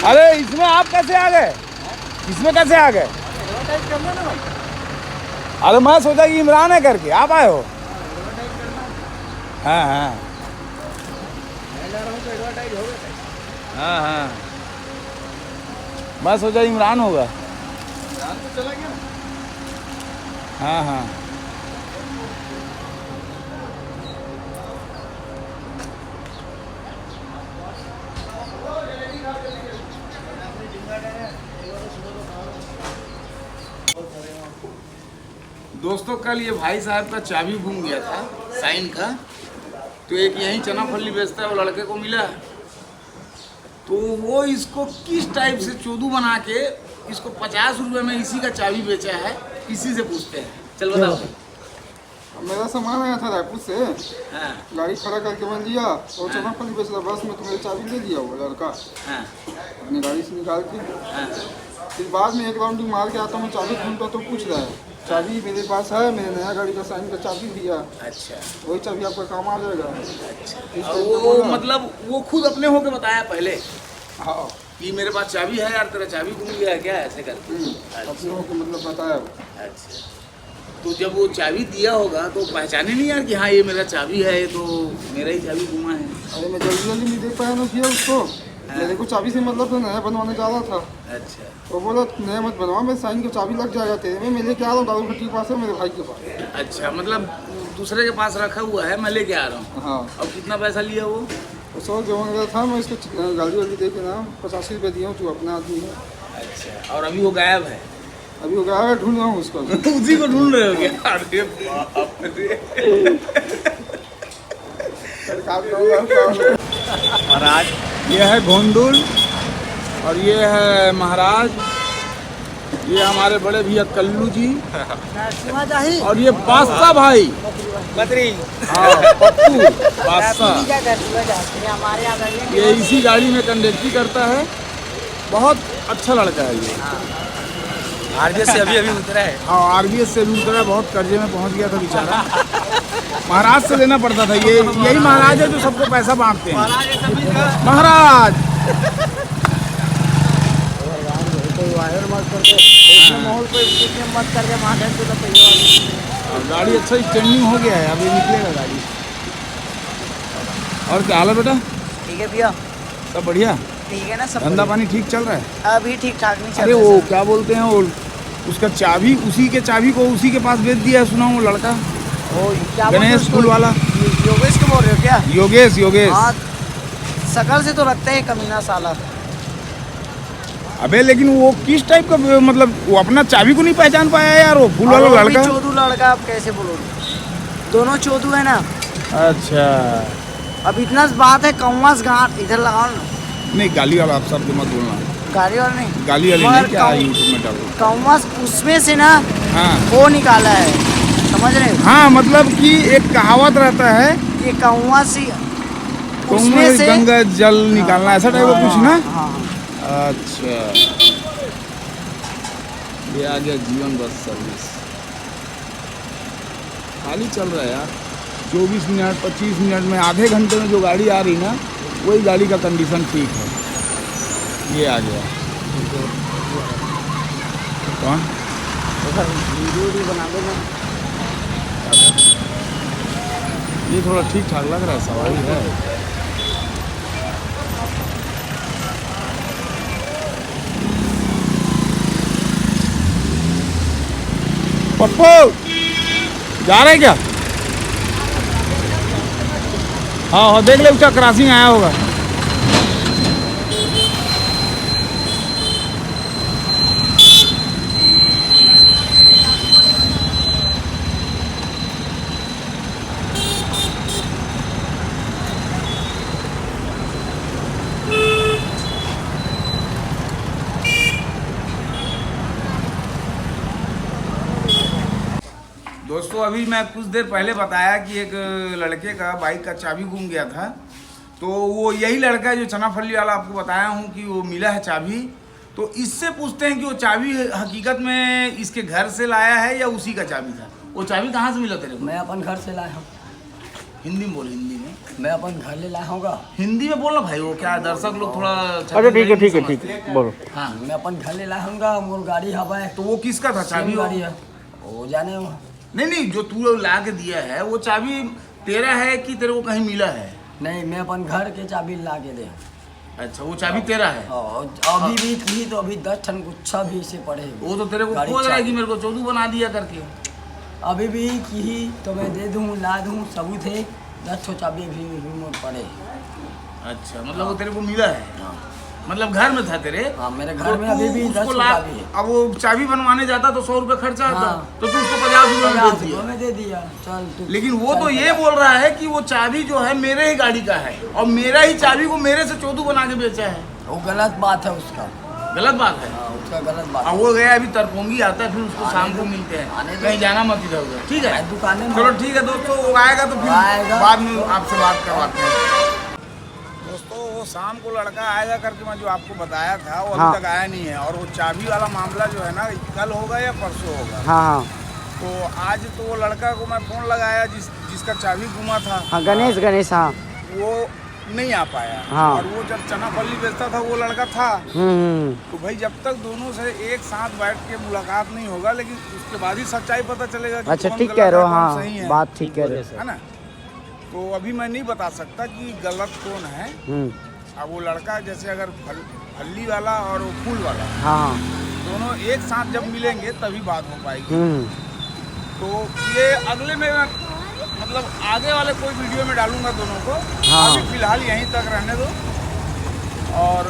अरे इसमें आप कैसे आ गए? इसमें कैसे आ गए? अरे मैं सोचा कि इमरान है करके आप आए हो। हाँ हाँ हाँ हाँ, मैं सोचा इमरान होगा। चला गया। हाँ हाँ दोस्तों, कल ये भाई साहब का चाबी गुम गया था साइन का। तो एक यहीं चना फली बेचता है वो लड़के को मिला, तो वो इसको किस टाइप से चोदू बना के इसको 50 रुपए में इसी का चाबी बेचा है। इसी से पूछते हैं, चल बताओ। मेरा सामान आया था रायपुर से। हाँ गाड़ी खड़ा करके मैं लिया और चना फली बेच रहा, बस में तुम्हें चाबी दे दिया वो लड़का हाँ अपनी गाड़ी से निकाल के। हाँ फिर बाद में एक राउंड मार के आता हूँ, चाबी ढूंढता तो पूछ रहा है चाबी मेरे पास है, मैंने नया गाड़ी का साइन का चाबी दिया। अच्छा वही चाबी आपका काम आ जाएगा। अच्छा, वो मतलब वो खुद अपने होके बताया पहले हाँ कि मेरे पास चाबी है यार, तेरा चाबी गुम गया है क्या, ऐसे करके। अपने को मतलब बताया। अच्छा, तो जब वो चाबी दिया होगा तो पहचाने नहीं यार कि हाँ ये मेरा चाबी है, ये तो मेरा ही चाबी गुमा है। अरे मैं जल्दी जल्दी नहीं देख पाया ना किया उसको। मेरे को चाबी से मतलब तो नया बनवाने जा रहा था। अच्छा तो बोला नया मत बनवा, मैं साइन का चाबी लग जाएगा तेरे में, मैं लेके आ रहा हूँ दारू भट्टी के पास है मेरे भाई के पास। अच्छा, मतलब दूसरे के पास रखा हुआ है, मैं लेके आ रहा हूँ। हाँ, अब कितना पैसा लिया वो? तो 100 जमा था, मैं इसको गाड़ी वाली दे के ना 85 रुपये दिया हूँ, तू अपना आदमी है। अच्छा, और अभी वो गायब है? अभी वो गया है, ढूंढ रहा हूँ उसको। उसी को ढूंढ रहे हो क्या? अरे बाप रे। महाराज ये है गोंडुल और ये है महाराज, ये हमारे बड़े भैया कल्लू जी और ये बादशाह भाई बद्री। हाँ पप्पू बादशाह, ये इसी गाड़ी में कंडक्टरी करता है। बहुत अच्छा लड़का है ये। आरबीएस से अभी उतरा है। हाँ आरबीएस से भी उतरा, बहुत कर्जे में पहुंच गया था बेचारा। महाराज से लेना पड़ता था, ये यही महाराज है जो सबको पैसा बांटते हैं। महाराज गाड़ी अच्छा स्टैंडिंग हो गया है, अब ये निकलेगा गाड़ी। और क्या हाल है बेटा? ठीक है भैया, सब बढ़िया? ठीक है ना सब? धंधा पानी ठीक चल रहा है? अभी ठीक ठाक नहीं चल अरे रहा वो सर। क्या बोलते हैं, वो उसका चाबी, उसी के चाबी को उसी के पास बेच दिया है, सुना वो लड़का ओ क्या बोलते हैं गणेश उसको? स्कूल वाला। योगेश को बोल रहे हो क्या? योगेश योगेश। हाँ, शकल से तो लगता है कमीना साला। अबे लेकिन वो किस टाइप का, मतलब वो अपना चाबी को नहीं पहचान पाया यार, वो फूल वाला लड़का। चोदू लड़का, आप कैसे बोलोगे? दोनों चोदू है ना। अच्छा, अब इतना बात है, कौवास गांठ इधर लगाओ ना। नहीं गाली वाला आप शब्द मत बोलना। गाड़ी वाला नहीं, गाली वाली मगर नहीं, क्या यूट्यूब में डालो। कौवास उसमें से ना हाँ वो निकाला है, समझ रहे हो? हाँ, मतलब कि एक कहावत रहता है, ये कौवा से उसमें उसमें से गंगा जल निकालना, ऐसा टाइप का कुछ ना। हाँ। अच्छा, ये आ गया जीवन बस सर्विस। खाली चल रहा है यार, 24 मिनट 25 मिनट में, आधे घंटे में जो गाड़ी आ रही ना, वही गाड़ी का कंडीशन ठीक है। ये आ गया कौन? वीडियो बना दो ना। ये थोड़ा ठीक ठाक लग रहा है, सवारी है। पप्पू जा रहे क्या? हाँ हाँ, देख ले उसका क्रॉसिंग आया होगा। दोस्तों अभी मैं कुछ देर पहले बताया कि एक लड़के का बाइक का चाबी गुम गया था, तो वो यही लड़का है जो चना फली वाला आपको बताया हूँ कि वो मिला है चाबी। तो इससे पूछते हैं कि वो चाबी हकीकत में इसके घर से लाया है या उसी का चाबी था। वो चाबी कहाँ से मिला तेरे को? मैं अपन घर से लाया हूँ। हिंदी में बोल, हिंदी में। मैं अपन घर ले लाया हूँगा। हिंदी में बोलना भाई, वो क्या है, दर्शक लोग थोड़ा अच्छा ठीक है ठीक है ठीक है बोलो। हाँ, मैं अपन घर ले लाया हूँगा, मोर गाड़ी हवा है तो वो किसका था चाबी? सेम गाड़ी है वो जाने हो। नहीं नहीं, जो तू ला के दिया है वो चाबी तेरा है कि तेरे को कहीं मिला है? नहीं, मैं अपन घर के चाबी ला के दे। अच्छा, वो चाबी तेरा है? और अभी भी की तो अभी 10 टन गुच्छा भी से पड़े। वो तो तेरे को गाड़ी खोज रहा है चाबी। कि मेरे को चोदू बना दिया करके। अभी भी की तो मैं दे दूँ, ला दूँ, सबूत है। 10 ठो चाबी भी मोर पड़े। अच्छा, मतलब वो तेरे को मिला है? मतलब घर में था तेरे? हाँ, मेरे तो घर में तू अभी भी 10 उसको ठो ला, चाबी है। अब वो चाबी बनवाने जाता तो 100 रुपये खर्चा आता, हाँ। तो तू उसको 50 रुपये में 50 दे दिया। रुपये में दे दिया। चल तू। लेकिन वो चल तो ये 50। बोल रहा है कि वो चाबी जो है मेरे ही गाड़ी का है और मेरा ही चाबी को मेरे से चोदू बना के बेचा है। वो गलत बात है उसका। गलत बात है। हाँ, उसका गलत बात अब है। वो गया अभी तरपोंगी आता है, फिर उसको आने शाम दो, को मिलते हैं, आने दो। कहीं जाना मत इधर उधर, ठीक है? दुकानें में। चलो ठीक है दोस्तों, वो आएगा तो फिर आएगा। बाद में आपसे बात करवाते हैं। दोस्तों, वो शाम को लड़का आएगा करके मैं जो आपको बताया था वो हाँ। अभी तक आया नहीं है, और वो चाबी वाला मामला जो है ना, कल होगा या परसों होगा। हाँ हाँ तो आज तो वो लड़का को मैं फ़ोन लगाया जिसका चाबी गुमा था, हाँ गणेश गणेश हाँ। वो नहीं आ पाया। हाँ। और वो जब चना फली बेचता था वो लड़का था। हम्म। तो भाई जब तक दोनों से एक साथ बैठ के मुलाकात नहीं होगा, लेकिन उसके बाद ही सच्चाई पता चलेगा कि अच्छा कौन ठीक गलत कह रहे हो, है, कौन हाँ सही है। बात ठीक कह रहे हो। है ना? तो अभी मैं नहीं बता सकता कि गलत कौन है। अब वो लड़का जैसे अगर फल्ली वाला और वो फूल वाला हाँ दोनों एक साथ जब मिलेंगे तभी बात हो पाएगी। हम्म। तो ये अगले में मतलब आगे वाले कोई वीडियो में डालूंगा दोनों को। हाँ। अभी फिलहाल यहीं तक रहने दो। और